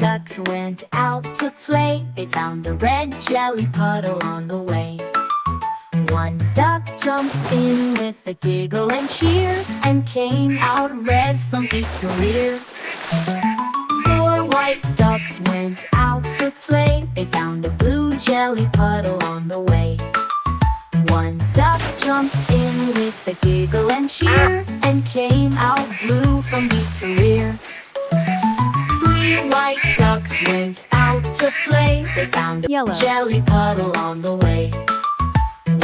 ducks went out to play. They found a red jelly puddle on the way. One duck jumped in with a giggle and cheer, and came out red from beak to rear. Four white ducks went out to play. They found a blue jelly puddle on the way. One duck jumped in with a giggle and cheer, and came out blue from beak to rear. Three white ducks went out to play. They found a Yellow jelly puddle on the way.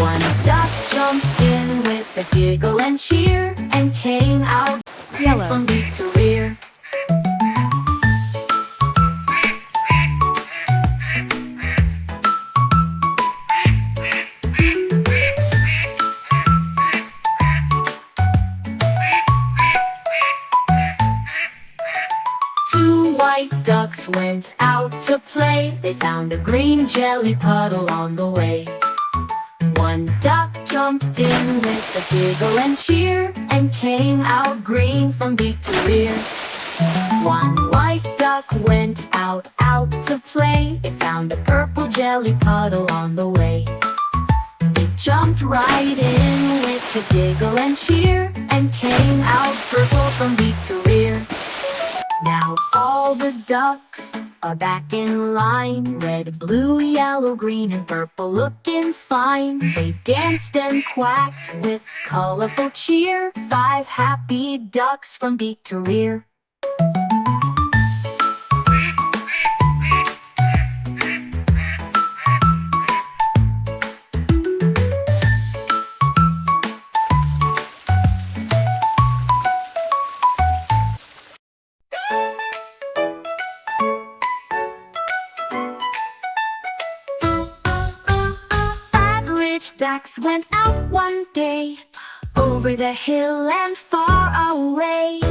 One duck jumped in with a giggle and cheer, and came out Yellow from beak to rear. Two white ducks went out to play. They found a green jelly puddle on the way. One duck jumped in with a giggle and cheer, and came out green from beak to rear. One white duck went out to play. They found a purple jelly puddle on the way. It jumped right in with a giggle and cheer, and came out purple from beak to rear. Now all the ducks are back in line. Red, blue, yellow, green, and purple looking fine. They danced and quacked with colorful cheer. Five happy ducks from beak to rear. Ducks went out one day, over the hill and far away.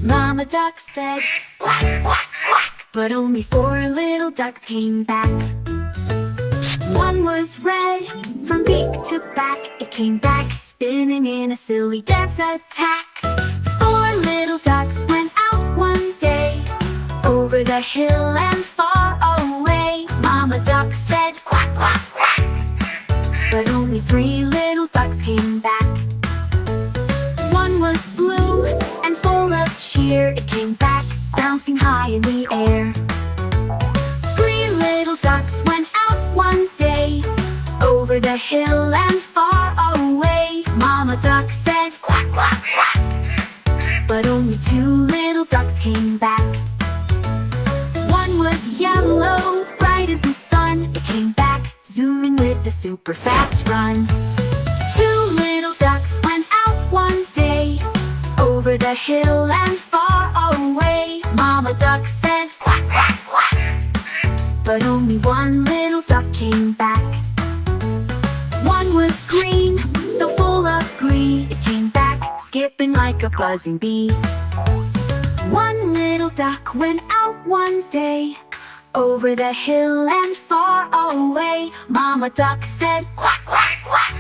Mama duck said, quack, quack, quack, but only four little ducks came back. One was red, from beak to back. It came back spinning in a silly dance attack. Four little ducks went out one day, over the hill and far away. Mama duck said, quack, quack, quack, but only three little ducks came back. One was blue and full of cheer. It came back bouncing high in the air. Three little ducks went out one day, over the hill and far away. Mama duck said, quack, quack, quack, but only two little ducks came back. One was yellow, bright as the sun. It came back zooming with a super fast run. Two little ducks went out one day, over the hill and far away. Mama duck said, quack, quack, quack, but only one little duck came back. One was green, so full of glee. It came back skipping like a buzzing bee. One little duck went out one day, over the hill and far away. Mama duck said, quack, quack, quack,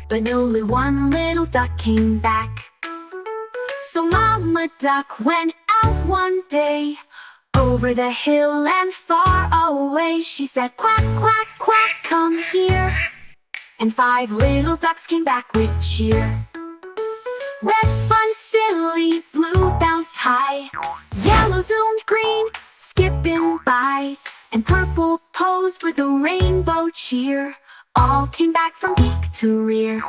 but only one little duck came back. So Mama duck went out one day, over the hill and far away. She said, quack, quack, quack, come here. And five little ducks came back with cheer. Red spun silly, blue bounced high, yellow zoomed green, skipping by, and purple posed with a rainbow cheer. All came back from beak to rear.